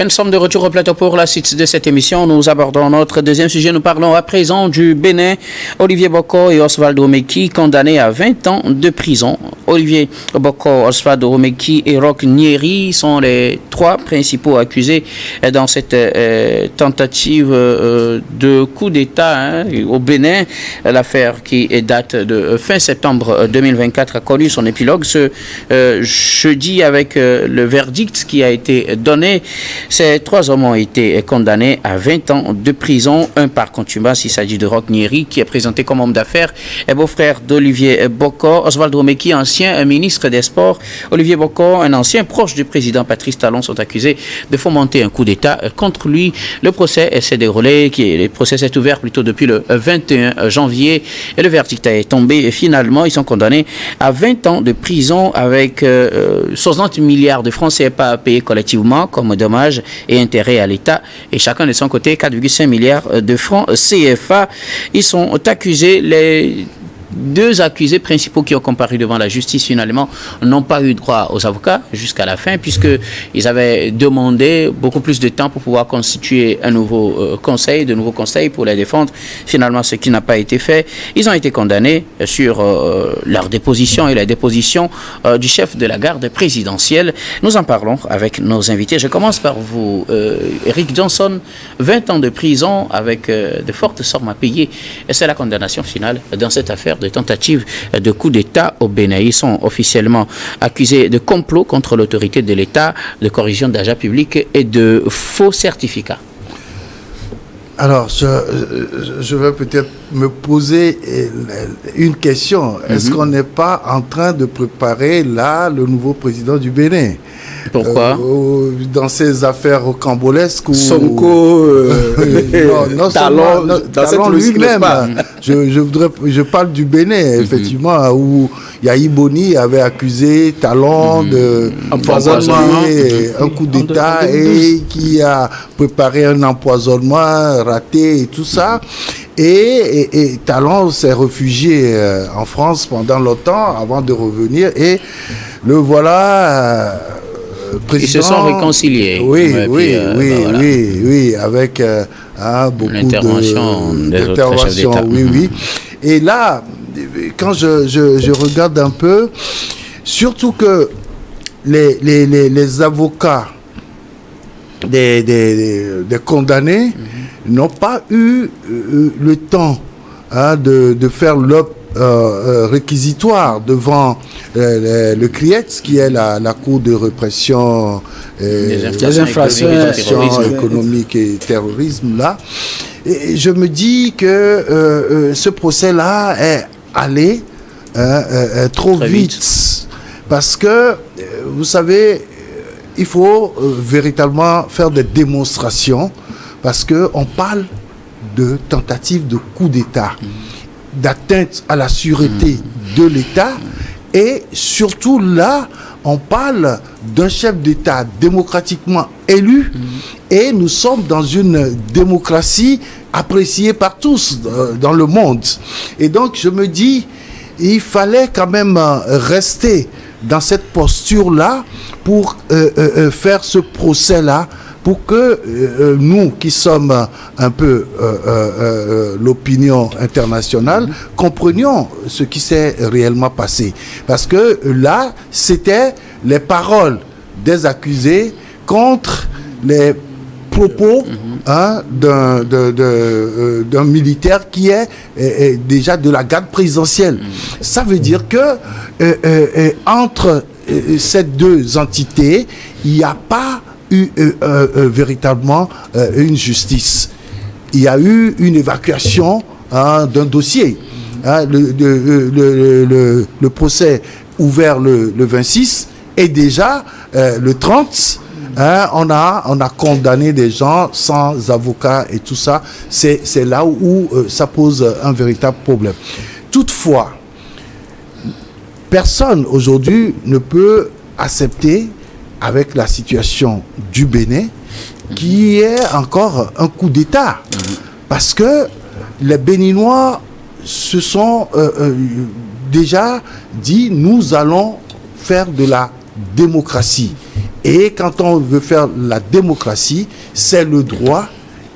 Et nous sommes de retour au plateau pour la suite de cette émission. Nous abordons notre deuxième sujet. Nous parlons à présent du Bénin. Olivier Bokor et Osvaldo Meki condamnés à 20 ans de prison. Olivier Bokor, Osvaldo Meki et Roch Nyeri sont les trois principaux accusés dans cette tentative de coup d'État au Bénin. L'affaire qui date de fin septembre 2024 a connu son épilogue ce jeudi avec le verdict qui a été donné. Ces trois hommes ont été condamnés à 20 ans de prison, un par contumace. Il s'agit de Roch Nyeri, qui est présenté comme homme d'affaires, et beau-frère d'Olivier Bokor. Osvaldo Meki, ancien ministre des Sports. Olivier Bokor, un ancien proche du président Patrice Talon, sont accusés de fomenter un coup d'État contre lui. Le procès s'est déroulé, le procès s'est ouvert plutôt depuis le 21 janvier et le verdict est tombé. Et finalement, ils sont condamnés à 20 ans de prison avec 60 milliards de francs CFA à payer collectivement comme dommages et intérêts à l'État, et chacun de son côté 4,5 milliards de francs CFA. Ils sont accusés, les deux accusés principaux qui ont comparu devant la justice finalement n'ont pas eu droit aux avocats jusqu'à la fin, puisqu'ils avaient demandé beaucoup plus de temps pour pouvoir constituer un nouveau conseil, de nouveaux conseils pour les défendre. Finalement, ce qui n'a pas été fait. Ils ont été condamnés sur leur déposition et la déposition du chef de la garde présidentielle. Nous en parlons avec nos invités. Je commence par vous, Eric Johnson. 20 ans de prison avec de fortes sommes à payer. Et c'est la condamnation finale dans cette affaire de tentative de coup d'État au Bénin. Ils sont officiellement accusés de complot contre l'autorité de l'État, de corruption d'agents publics et de faux certificats. Alors, je vais peut-être me poser une question. Est-ce qu'on n'est pas en train de préparer là le nouveau président du Bénin? Pourquoi? Dans ces affaires rocambolesques où Sonko, Talon lui-même. Je parle du Bénin, effectivement, où Yahi Boni avait accusé Talon d'empoisonnement, un coup d'État, et qui a préparé un empoisonnement raté et tout ça. Et Talon s'est réfugié en France pendant longtemps avant de revenir, et le voilà président. Ils se sont réconciliés. Oui, avec beaucoup d'interventions des autres chefs d'État. Oui. Et là, quand je regarde un peu, surtout que les avocats des condamnés n'ont pas eu le temps de faire leur réquisitoire devant le CRIEX, qui est la Cour de répression des infractions économiques et terrorisme là. Et je me dis que ce procès-là est allé trop vite. Parce que, vous savez, il faut véritablement faire des démonstrations, parce qu'on parle de tentative de coup d'État, d'atteinte à la sûreté de l'État, et surtout là, on parle d'un chef d'État démocratiquement élu, et nous sommes dans une démocratie appréciée par tous dans le monde. Et donc je me dis, il fallait quand même rester dans cette posture-là pour faire ce procès-là, pour que nous, qui sommes un peu l'opinion internationale, comprenions ce qui s'est réellement passé. Parce que là, c'était les paroles des accusés contre les propos d'un militaire qui est déjà de la garde présidentielle. Ça veut dire que entre ces deux entités, il n'y a pas eu véritablement une justice. Il y a eu une évacuation d'un dossier. Le procès ouvert le 26, et déjà le 30, on a condamné des gens sans avocat et tout ça. C'est là où ça pose un véritable problème. Toutefois, personne aujourd'hui ne peut accepter, avec la situation du Bénin, qui est encore un coup d'État. Parce que les Béninois se sont déjà dit, nous allons faire de la démocratie. Et quand on veut faire la démocratie, c'est le droit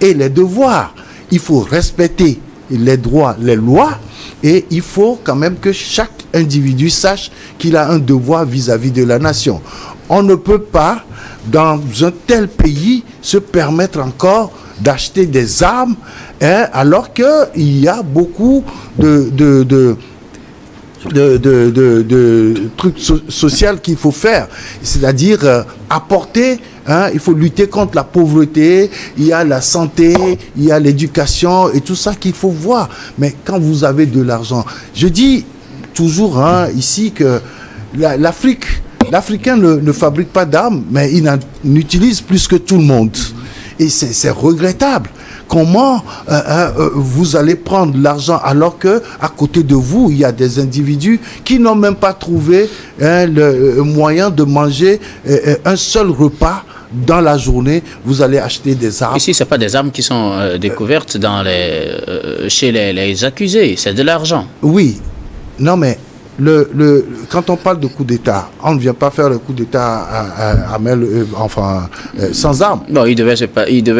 et les devoirs. Il faut respecter les droits, les lois, et il faut quand même que chaque individu sache qu'il a un devoir vis-à-vis de la nation. On ne peut pas, dans un tel pays, se permettre encore d'acheter des armes, alors qu'il y a beaucoup de trucs sociaux qu'il faut faire, c'est-à-dire apporter, il faut lutter contre la pauvreté, il y a la santé, il y a l'éducation et tout ça qu'il faut voir. Mais quand vous avez de l'argent, je dis toujours ici que l'Africain ne fabrique pas d'armes, mais il en utilise plus que tout le monde. Et c'est regrettable. Comment vous allez prendre l'argent alors que à côté de vous, il y a des individus qui n'ont même pas trouvé le moyen de manger un seul repas dans la journée. Vous allez acheter des armes. Ici, ce n'est pas des armes qui sont découvertes chez les accusés, c'est de l'argent. Oui. Non, mais quand on parle de coup d'État, on ne vient pas faire le coup d'État sans armes. Non, il devait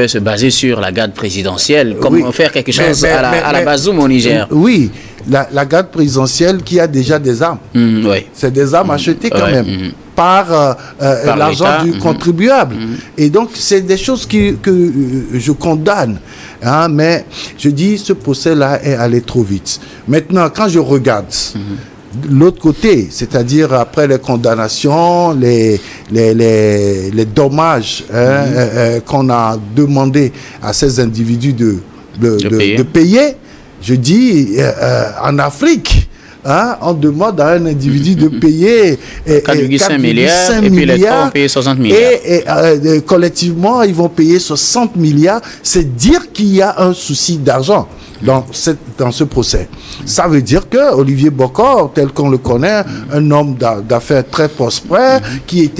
se baser sur la garde présidentielle, comme faire quelque chose à la Bazoum au Niger. Oui, la garde présidentielle qui a déjà des armes. Oui. C'est des armes achetées quand même par l'argent du contribuable. Et donc, c'est des choses que je condamne. Mais je dis, ce procès-là est allé trop vite. Maintenant, quand je regarde l'autre côté, c'est-à-dire après les condamnations, les dommages qu'on a demandé à ces individus de payer, je dis en Afrique, on demande à un individu de payer 4,5 milliards et puis les trois vont payer 60 milliards. Et collectivement, ils vont payer 60 milliards. C'est dire qu'il y a un souci d'argent dans ce procès. Ça veut dire que Olivier Bokor, tel qu'on le connaît, un homme d'affaires très prospère, qui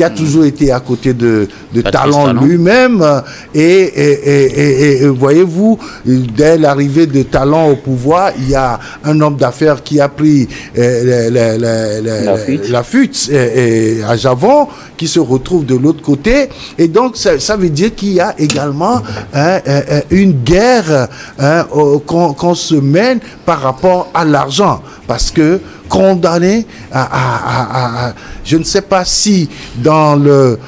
a toujours été à côté de Talon lui-même, et voyez-vous, dès l'arrivée de Talon au pouvoir, il y a un homme d'affaires qui a pris la fuite à Javon, qui se retrouve de l'autre côté, et donc ça veut dire qu'il y a également une guerre qu'on se mène par rapport à l'argent, parce que condamné je ne sais pas si dans le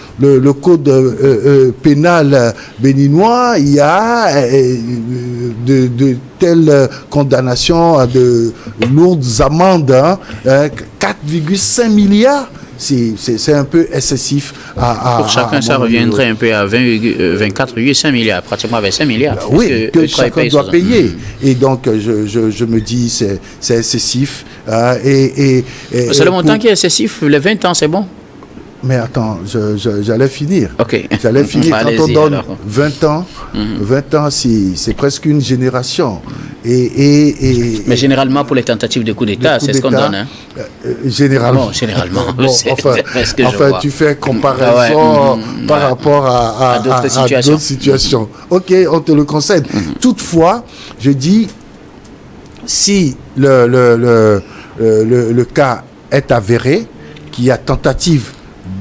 code pénal béninois il y a de telles condamnations à de lourdes amendes, 4,5 milliards. C'est un peu excessif. Pour chacun, ça reviendrait un peu à 24,5 milliards, pratiquement 25 milliards. Oui, que chacun doit payer. Et donc, je me dis, c'est excessif. C'est le montant qui est excessif. Les 20 ans, c'est bon? Mais attends, j'allais finir. Ok. J'allais finir. Quand on donne 20 ans, 20 ans, c'est presque une génération. Mais généralement, pour les tentatives de coup d'État, c'est ce qu'on donne. Généralement. Bon, généralement. Enfin, tu fais comparaison par rapport à d'autres situations. Ok, on te le concède. Toutefois, je dis, si le cas est avéré, qu'il y a tentative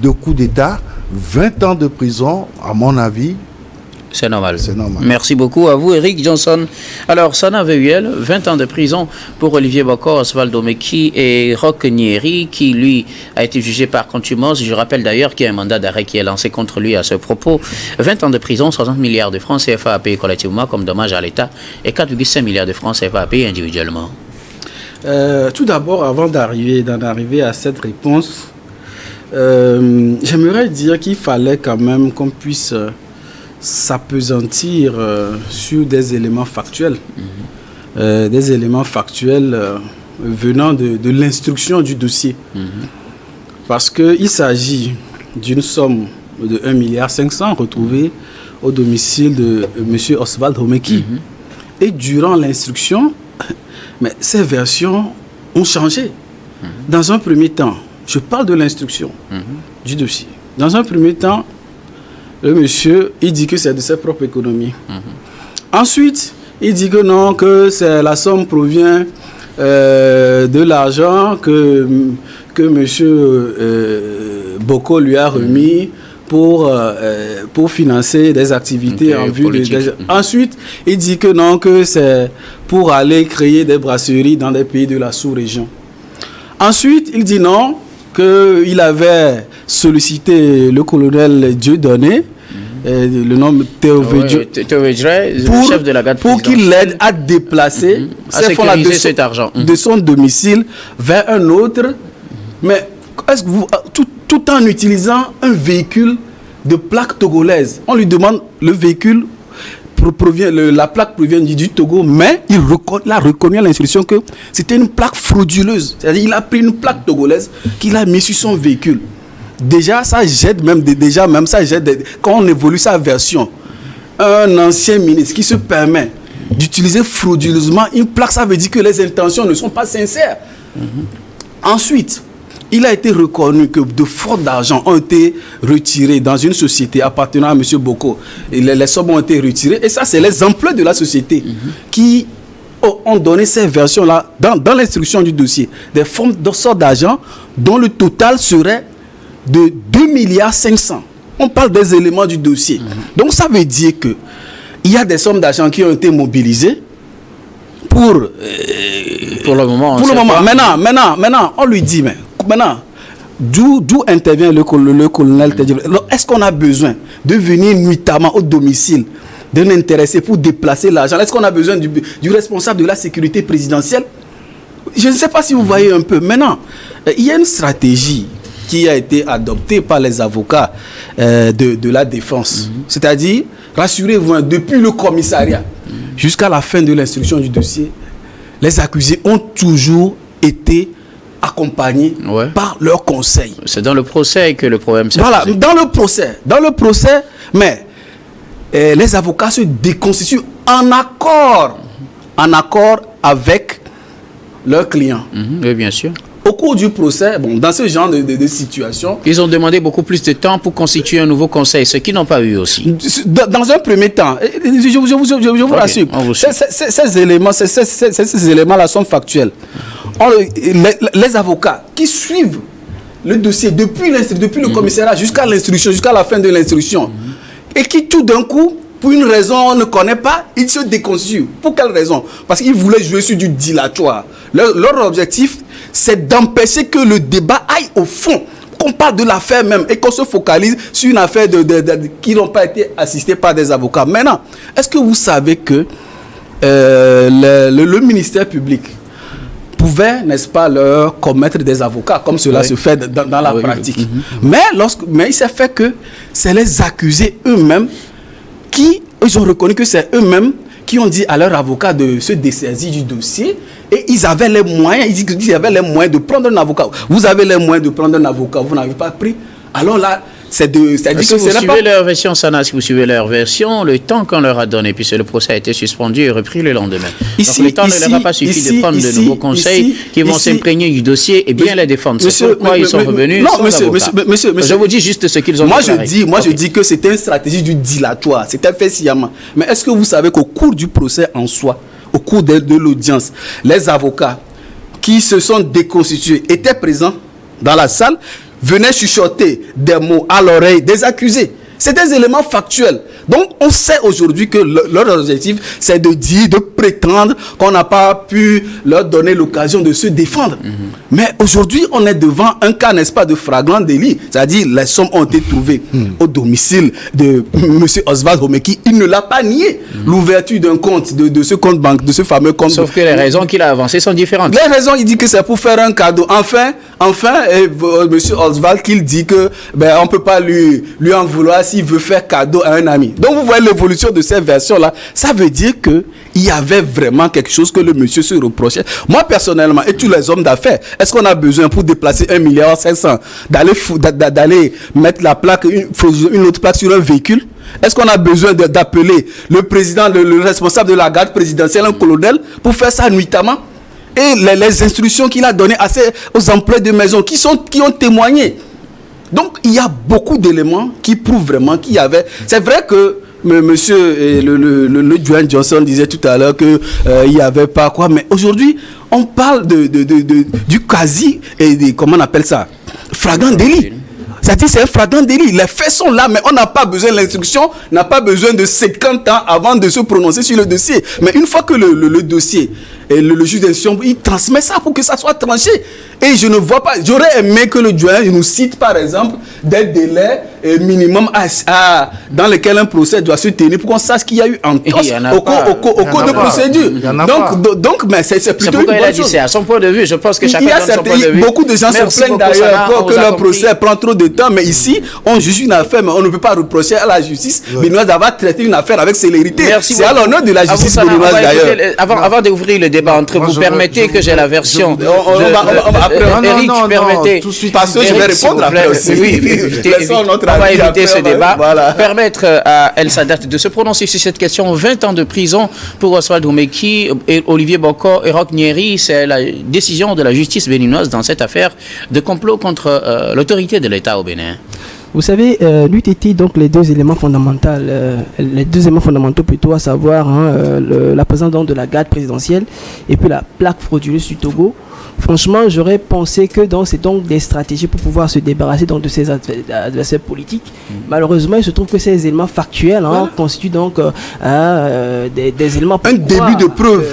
de coup d'État, 20 ans de prison, à mon avis, c'est normal. C'est normal. Merci beaucoup à vous, Eric Johnson. Alors, Sana VUL, 20 ans de prison pour Olivier Bokor, Osvaldo Meki et Roch Nieri, qui, lui, a été jugé par contumace. Je rappelle d'ailleurs qu'il y a un mandat d'arrêt qui est lancé contre lui à ce propos. 20 ans de prison, 60 milliards de francs CFA à payer collectivement comme dommage à l'État et 4,5 milliards de francs CFA à payer individuellement. Tout d'abord, avant d'en arriver à cette réponse, j'aimerais dire qu'il fallait quand même qu'on puisse s'appesantir sur des éléments factuels. Des éléments factuels venant de l'instruction du dossier. Parce qu'il s'agit d'une somme de 1,5 milliard retrouvée au domicile de M. Osvaldo Meki. Et durant l'instruction, mais ces versions ont changé. Dans un premier temps, je parle de l'instruction du dossier. Dans un premier temps, le monsieur, il dit que c'est de ses propres économies. Ensuite, il dit que non, que la somme provient de l'argent que que M. Boko lui a remis pour financer des activités en vue de... Ensuite, il dit que non, que c'est pour aller créer des brasseries dans des pays de la sous-région. Ensuite, il dit non, qu'il avait sollicité le colonel Dieudonné, le nom Théovédré, le chef de la garde pour qu'il l'aide à déplacer ces fonds-là cet argent de son domicile vers un autre, mais est-ce que tout en utilisant un véhicule de plaque togolaise. On lui demande le véhicule, la plaque provient du Togo, mais il a reconnu à l'instruction que c'était une plaque frauduleuse. C'est-à-dire qu'il a pris une plaque togolaise qu'il a mis sur son véhicule. Déjà, ça jette quand on évolue sa version. Un ancien ministre qui se permet d'utiliser frauduleusement une plaque, ça veut dire que les intentions ne sont pas sincères. Ensuite, il a été reconnu que de forts d'argent ont été retirés dans une société appartenant à M. Boko. Et les sommes ont été retirées. Et ça, c'est les emplois de la société qui ont donné ces versions-là dans l'instruction du dossier. Des formes de sorte d'argent dont le total serait de 2,5 milliards. On parle des éléments du dossier. Donc, ça veut dire que il y a des sommes d'argent qui ont été mobilisées pour le moment. Maintenant, on lui dit, mais maintenant, d'où intervient le colonel Teddy? Est-ce qu'on a besoin de venir nuitamment au domicile d'un intéressé pour déplacer l'argent? Est-ce qu'on a besoin du responsable de la sécurité présidentielle? Je ne sais pas si vous voyez un peu. Maintenant, il y a une stratégie qui a été adoptée par les avocats de la défense. C'est-à-dire, rassurez-vous, depuis le commissariat jusqu'à la fin de l'instruction du dossier, les accusés ont toujours été accompagnés par leur conseil. C'est dans le procès que le problème s'est posé. Dans le procès, mais les avocats se déconstituent en accord avec leurs clients. Oui, bien sûr. Au cours du procès, dans ce genre de situation... Ils ont demandé beaucoup plus de temps pour constituer un nouveau conseil, ce qu'ils n'ont pas eu aussi. Dans un premier temps, je vous rassure, ces éléments-là sont factuels. Les avocats qui suivent le dossier depuis le commissariat jusqu'à l'instruction, jusqu'à la fin de l'instruction, et qui tout d'un coup, pour une raison on ne connaît pas, ils se déconstituent. Pour quelle raison? Parce qu'ils voulaient jouer sur du dilatoire. Leur objectif, c'est d'empêcher que le débat aille au fond, qu'on parle de l'affaire même et qu'on se focalise sur une affaire qui n'ont pas été assistés par des avocats. Maintenant, est-ce que vous savez que le ministère public pouvait, n'est-ce pas, leur commettre des avocats, comme cela se fait dans la pratique. Mais il s'est fait que c'est les accusés eux-mêmes ils ont reconnu que c'est eux-mêmes qui ont dit à leur avocat de se dessaisir du dossier et ils avaient les moyens, ils disent qu'ils avaient les moyens de prendre un avocat. Vous avez les moyens de prendre un avocat, vous n'avez pas pris. Alors là, si vous suivez leur version, Sana, si vous suivez leur version, le temps qu'on leur a donné, puisque le procès a été suspendu et repris le lendemain. Donc le temps ne leur a pas suffi de prendre de nouveaux conseils qui vont s'imprégner du dossier et bien les défendre. C'est pourquoi ils sont revenus. Non, monsieur, je vous dis juste ce qu'ils ont dit. Moi, je dis que c'était une stratégie du dilatoire. C'était fait sciemment. Mais est-ce que vous savez qu'au cours du procès en soi, au cours de l'audience, les avocats qui se sont déconstitués étaient présents dans la salle, venaient chuchoter des mots à l'oreille des accusés. C'est des éléments factuels. Donc, on sait aujourd'hui que leur objectif, c'est de dire, de prétendre qu'on n'a pas pu leur donner l'occasion de se défendre. Mais aujourd'hui, on est devant un cas, n'est-ce pas, de flagrant délit. C'est-à-dire, les sommes ont été trouvées au domicile de M. Oswald Romeki. Il ne l'a pas nié. L'ouverture d'un compte, de ce compte banque, de ce fameux compte. Sauf que les raisons qu'il a avancées sont différentes. Les raisons, il dit que c'est pour faire un cadeau. Enfin, M. Oswald, qu'il dit que on ne peut pas lui en vouloir s'il veut faire cadeau à un ami. Donc, vous voyez l'évolution de ces versions-là. Ça veut dire qu'il y avait vraiment quelque chose que le monsieur se reprochait. Moi, personnellement, et tous les hommes d'affaires, est-ce qu'on a besoin pour déplacer 1,5 milliard d'aller mettre la plaque, une autre plaque sur un véhicule? Est-ce qu'on a besoin d'appeler le président, le responsable de la garde présidentielle, un colonel, pour faire ça nuitamment? Et les instructions qu'il a données aux employés de maison qui ont témoigné. Donc, il y a beaucoup d'éléments qui prouvent vraiment qu'il y avait... C'est vrai que mais monsieur, le Dwayne Johnson disait tout à l'heure que il n'y avait pas quoi, mais aujourd'hui, on parle du quasi et comment on appelle ça, flagrant délit. C'est-à-dire c'est un flagrant délit. Les faits sont là, mais on n'a pas besoin de l'instruction, n'a pas besoin de 50 ans avant de se prononcer sur le dossier. Mais une fois que le dossier et le juge d'instruction, il transmet ça pour que ça soit tranché. Et je ne vois pas, j'aurais aimé que le doyen nous cite par exemple des délais minimum dans lesquels un procès doit se tenir pour qu'on sache qu'il y a eu un tosse au cours de procédure. Donc, mais c'est plutôt une bonne chose. À son point de vue, je pense que chacun donne son point de vue. Beaucoup de gens se plaignent d'ailleurs que leur procès prend trop de temps, mais ici, on juge une affaire, mais on ne peut pas reprocher à la justice béninoise d'avoir traité une affaire avec célérité. C'est à l'honneur de la justice béninoise d'ailleurs. Avant d'ouvrir le débat entre vous, permettez que j'ai la version. Eric, permettez. Parce que je vais répondre après aussi. On va éviter ce débat. Permettre à El Sadat de se prononcer sur cette question. 20 ans de prison pour Oswald Oumeki, Olivier Bokor et Roch Nyeri. C'est la décision de la justice béninoise dans cette affaire de complot contre l'autorité de l'État au Bénin. Vous savez, l'eût été donc les deux éléments fondamentaux plutôt, à savoir la présence donc de la garde présidentielle et puis la plaque frauduleuse du Togo. Franchement, j'aurais pensé que c'est donc des stratégies pour pouvoir se débarrasser donc de ces adversaires politiques. Malheureusement, il se trouve que ces éléments factuels constituent donc des éléments pour début de preuve.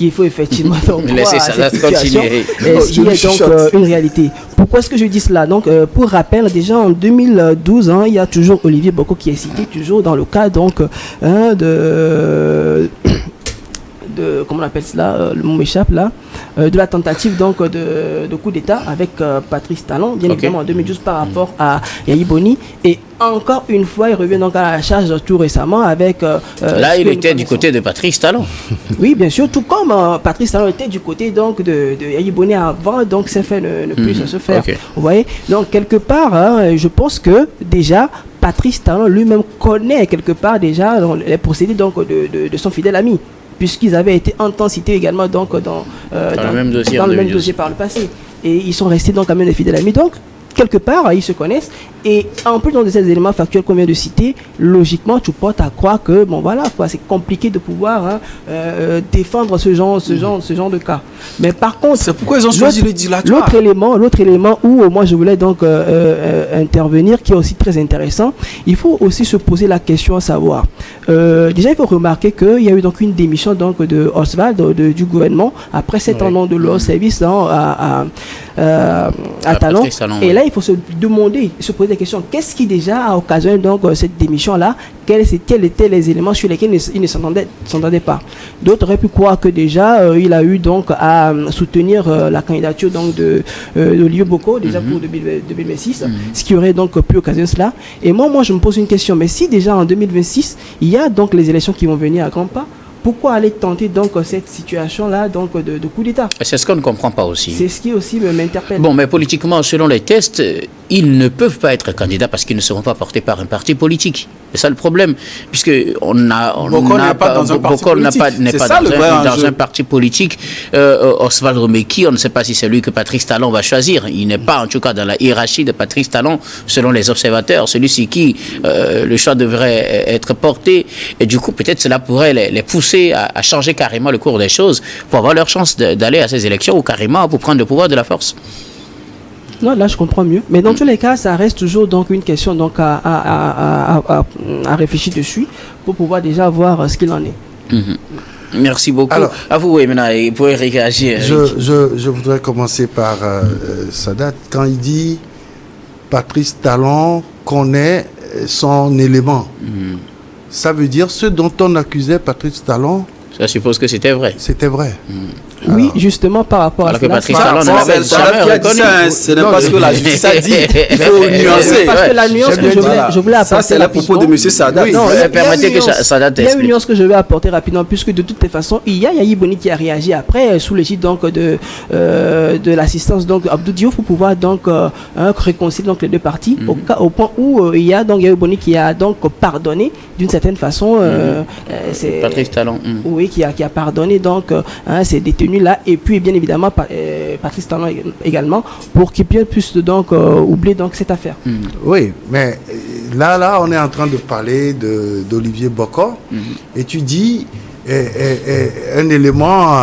Il faut effectivement laisser ça continuer. Ce qui est donc une réalité. Pourquoi est-ce que je dis cela? Donc, pour rappel, déjà en 2012, il y a toujours Olivier Bokor qui est cité, toujours dans le cas donc de comment on appelle cela, le mot m'échappe là, de la tentative donc de coup d'État avec Patrice Talon, bien évidemment en 2012 par rapport à Yayi Boni. Et encore une fois, il revient donc à la charge tout récemment avec... là, il était du côté de Patrice Talon. Oui, bien sûr, tout comme Patrice Talon était du côté donc de Yayi Boni avant, donc ces faits ne puissent se faire. Vous voyez? Donc, quelque part, je pense que déjà, Patrice Talon lui-même connaît quelque part déjà les procédés donc, de son fidèle ami, puisqu'ils avaient été en temps cités également donc, dans le même dossier par le passé. Et ils sont restés donc quand même des fidèles amis. Donc, quelque part, ils se connaissent. Et en plus de ces éléments factuels qu'on vient de citer, logiquement, tu portes à croire que, bon voilà, c'est compliqué de pouvoir défendre ce genre de cas. Mais par contre, c'est pourquoi ils ont choisi le dilatoire. L'autre élément où moi je voulais donc intervenir, qui est aussi très intéressant, il faut aussi se poser la question à savoir. Déjà, il faut remarquer qu'il y a eu donc une démission donc de Oswald du gouvernement après 7 ans de leur service à Talon. Et là, il faut se demander, se poser la question, qu'est-ce qui déjà a occasionné donc cette démission-là? Quels étaient les éléments sur lesquels il ne s'entendait pas? D'autres auraient pu croire que déjà il a eu donc à soutenir la candidature donc de Olivier Bokor déjà pour 2026, ce qui aurait donc pu occasionner cela. Et moi je me pose une question, mais si déjà en 2026 il y a donc les élections qui vont venir à grands pas, pourquoi aller tenter donc cette situation-là donc de coup d'État? C'est ce qu'on ne comprend pas aussi. C'est ce qui aussi m'interpelle. Bon, mais politiquement, selon les tests, ils ne peuvent pas être candidats parce qu'ils ne seront pas portés par un parti politique. C'est ça le problème, puisque Bokor n'est pas dans un parti politique. Oswald Oumeki, on ne sait pas si c'est lui que Patrice Talon va choisir. Il n'est pas en tout cas dans la hiérarchie de Patrice Talon, selon les observateurs, celui sur qui le choix devrait être porté. Et du coup, peut-être cela pourrait les pousser à changer carrément le cours des choses pour avoir leur chance d'aller à ces élections ou carrément pour prendre le pouvoir de la force. Non, là je comprends mieux. Mais dans tous les cas, ça reste toujours donc une question donc à réfléchir dessus pour pouvoir déjà voir ce qu'il en est. Merci beaucoup. Alors, à vous, maintenant, vous pouvez réagir. Je voudrais commencer par Sadat. Quand il dit Patrice Talon connaît son élément, ça veut dire ce dont on accusait Patrice Talon. Ça suppose que c'était vrai. C'était vrai. Oui, justement par rapport à cela. Patrice Talon n'avait jamais reconnu. Ce n'est pas ce que la justice a dit. Il faut nuancer. Parce que la nuance que je voulais apporter. Ça, c'est le propos de M. Sadat. Non, permettez que Sadat explique. Il y a une nuance que je vais apporter rapidement, puisque de toutes les façons, il y a Yayi Boni qui a réagi après, sous l'égide donc de l'assistance donc Abdou Diouf pour pouvoir donc réconcilier donc les deux parties, au point où il y a donc Yayi Boni qui a donc pardonné d'une certaine façon. C'est Patrice Talon. Oui, qui a pardonné donc ces détenus venu là, et puis bien évidemment Patrice Talon également, pour qu'il puisse donc oublier donc cette affaire. Oui, mais là, on est en train de parler d'Olivier Bokor, et tu dis un élément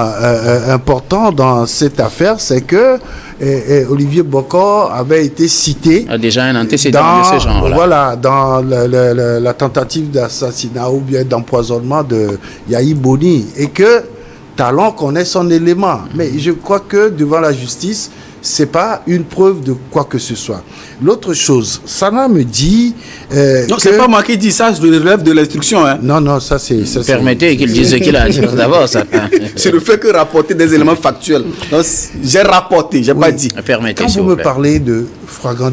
important dans cette affaire, c'est que Olivier Bokor avait été cité déjà un antécédent de ce genre-là. Voilà, dans la tentative d'assassinat ou bien d'empoisonnement de Yahi Boni, et que Talon connaît son élément. Mais je crois que devant la justice, c'est pas une preuve de quoi que ce soit. L'autre chose, Sana me dit non, c'est pas moi qui dis ça, je relève de l'instruction. Hein. Non, ça c'est... Permettez qu'il dise ce qu'il a dit d'abord. Je ne fais que rapporter des éléments factuels. Donc, j'ai rapporté, j'ai pas dit. Permettez, quand vous me parlez de flagrant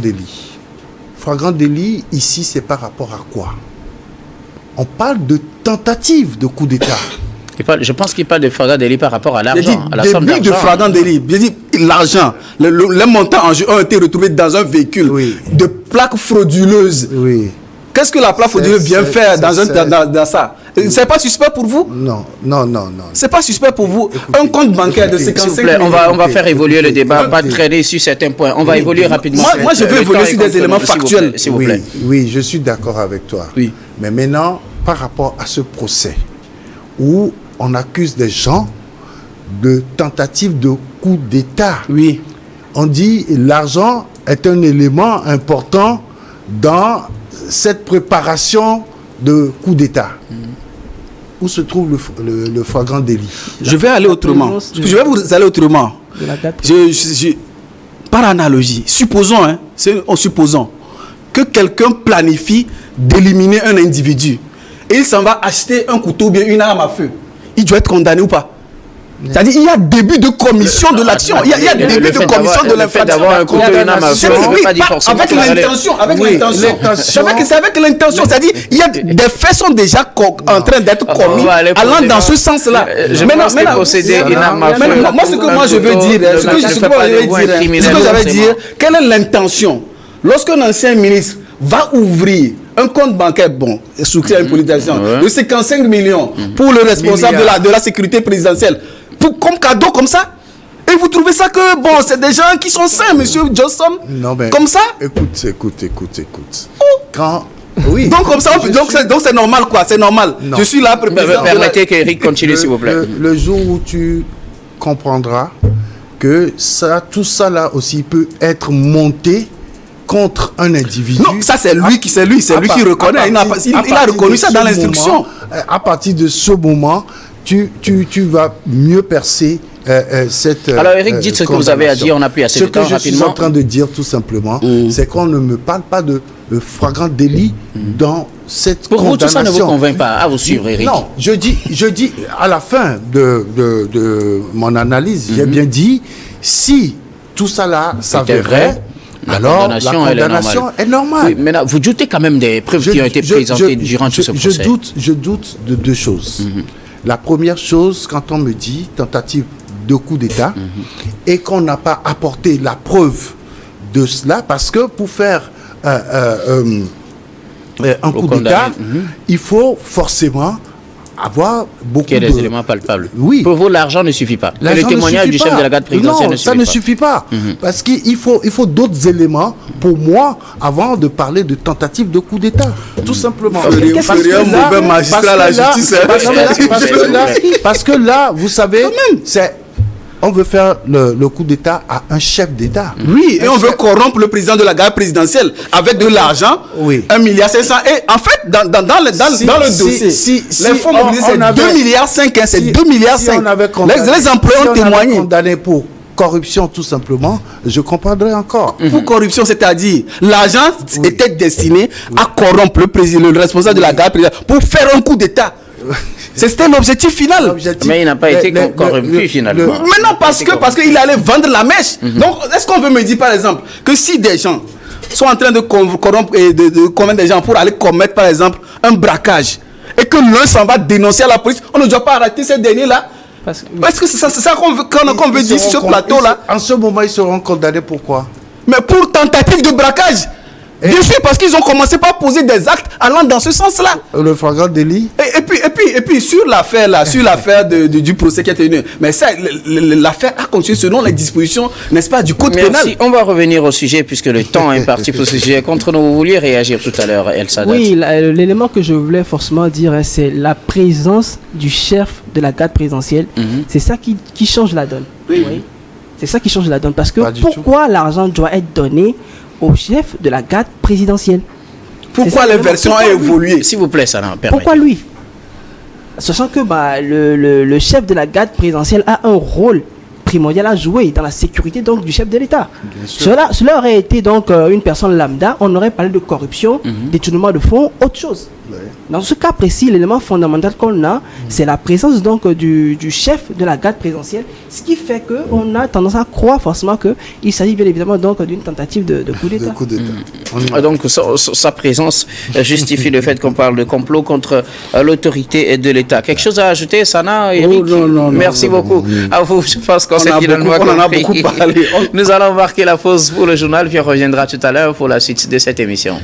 délit, ici, c'est par rapport à quoi? On parle de tentative de coup d'État. Je pense qu'il parle de flagrant délit par rapport à l'argent, à la somme d'argent. De flagrant délit. J'ai dit l'argent, les montants en jeu ont été retrouvés dans un véhicule de plaques frauduleuses. Oui. Qu'est-ce que la plaque frauduleuse vient faire dans ça? C'est pas suspect pour vous? Non. C'est pas suspect pour vous? Écoutez, un compte bancaire de 55 millions. On va faire évoluer le débat, pas traîner sur certains points. On va évoluer rapidement. Moi, je veux évoluer sur des éléments factuels. S'il vous plaît. Oui, je suis d'accord avec toi. Oui. Mais maintenant, par rapport à ce procès, où on accuse des gens de tentative de coup d'État. Oui. On dit l'argent est un élément important dans cette préparation de coup d'État. Où se trouve le flagrant délit? Je vais aller autrement. Je vais vous aller autrement. Par analogie, supposons que quelqu'un planifie d'éliminer un individu et il s'en va acheter un couteau ou bien une arme à feu. Il doit être condamné ou pas? C'est-à-dire il y a début de commission de l'action. Il y a début de commission de l'infraction. D'avoir un couteau et une arme à feu, avec l'intention. C'est avec l'intention. C'est-à-dire il y a des faits sont déjà en train d'être commis allant dans ce sens-là. Maintenant, posséder une arme à feu. Moi, ce que je veux dire, quelle est l'intention? Lorsqu'un ancien ministre va ouvrir un compte bancaire, souscrit à une politisation, de 55 millions pour le responsable de la sécurité présidentielle, comme cadeau, comme ça. Et vous trouvez ça que, c'est des gens qui sont sains, monsieur Johnson? Non, mais comme ça? Écoute. Oh. Oui. Donc, comme ça, donc c'est normal, quoi. C'est normal. Non. Je suis là pour... Permettez qu'Éric continue, s'il vous plaît. Le jour où tu comprendras que tout ça là aussi peut être monté contre un individu. Non, ça c'est lui qui reconnaît. Il a reconnu ça dans l'instruction. À partir de ce moment, tu vas mieux percer cette. Alors Eric, dites ce que vous avez à dire. On n'a plus assez de temps. Ce que je suis en train de dire tout simplement, c'est qu'on ne me parle pas de flagrant délit dans cette condamnation. Pour vous, tout ça ne vous convainc pas, à vous suivre, Eric? Non, je dis à la fin de mon analyse, j'ai bien dit, si tout ça là s'avérait, alors la condamnation est normale. Oui, maintenant, vous doutez quand même des preuves qui ont été présentées durant tout ce procès. Je doute de deux choses. La première chose, quand on me dit tentative de coup d'État et qu'on n'a pas apporté la preuve de cela, parce que pour faire un coup d'État, il faut forcément avoir beaucoup des éléments palpables. Oui. Pour vous, l'argent ne suffit pas. Le témoignage du chef de la garde présidentielle ne suffit pas. Non, ça ne suffit pas. Parce qu'il faut d'autres éléments pour moi avant de parler de tentative de coup d'État. Tout simplement. Mauvais magistrat à la justice. Parce que là, vous savez, on veut faire le coup d'État à un chef d'État. Oui, et on veut corrompre le président de la garde présidentielle avec de l'argent, 1,5 milliard. Et en fait, dans le dossier, les fonds mobilisés, c'est 2,5 milliards. C'est 2,5 milliards. Les employés ont témoigné. Condamné pour corruption, tout simplement, je comprendrais encore. Pour corruption, c'est-à-dire, l'argent était destiné à corrompre le responsable de la garde présidentielle pour faire un coup d'État. C'était l'objectif final. Mais il n'a pas été corrompu finalement. Mais non, parce qu'il allait vendre la mèche. Donc, est-ce qu'on veut me dire, par exemple, que si des gens sont en train de corrompre et de convaincre des gens pour aller commettre, par exemple, un braquage, et que l'un s'en va dénoncer à la police, on ne doit pas arrêter ces derniers-là? Est-ce que c'est ça qu'on veut dire sur ce plateau-là? En ce moment, ils seront condamnés pour quoi? Mais pour tentative de braquage. Bien sûr, parce qu'ils ont commencé par poser des actes allant dans ce sens-là. Le flagrant délit. Et puis sur l'affaire là, sur l'affaire du procès qui a été tenu, mais ça, l'affaire a continué selon les dispositions, n'est-ce pas, du code pénal. On va revenir au sujet puisque le temps est imparti pour ce sujet. Contre nous, vous vouliez réagir tout à l'heure, El Sadat. Oui, l'élément que je voulais forcément dire, hein, c'est la présence du chef de la garde présidentielle. C'est ça qui change la donne. Oui. C'est ça qui change la donne. Parce que pourquoi l'argent doit être donné au chef de la garde présidentielle? Pourquoi l'inversion a évolué? S'il vous plaît, ça n'en permet. Pourquoi lui? Sachant que le chef de la garde présidentielle a un rôle primordial à jouer dans la sécurité donc du chef de l'État. Cela aurait été donc une personne lambda, on aurait parlé de corruption, détournement de fonds, autre chose. Dans ce cas précis, l'élément fondamental qu'on a, c'est la présence donc du chef de la garde présidentielle, ce qui fait qu'on a tendance à croire forcément qu'il s'agit bien évidemment donc d'une tentative de coup d'État. Donc sa présence justifie le fait qu'on parle de complot contre l'autorité de l'État. Quelque chose à ajouter, Sana, Eric? Non, merci beaucoup. À vous, je pense qu'on s'est finalement compris. On en a beaucoup parlé. Nous allons marquer la pause pour le journal, puis on reviendra tout à l'heure pour la suite de cette émission.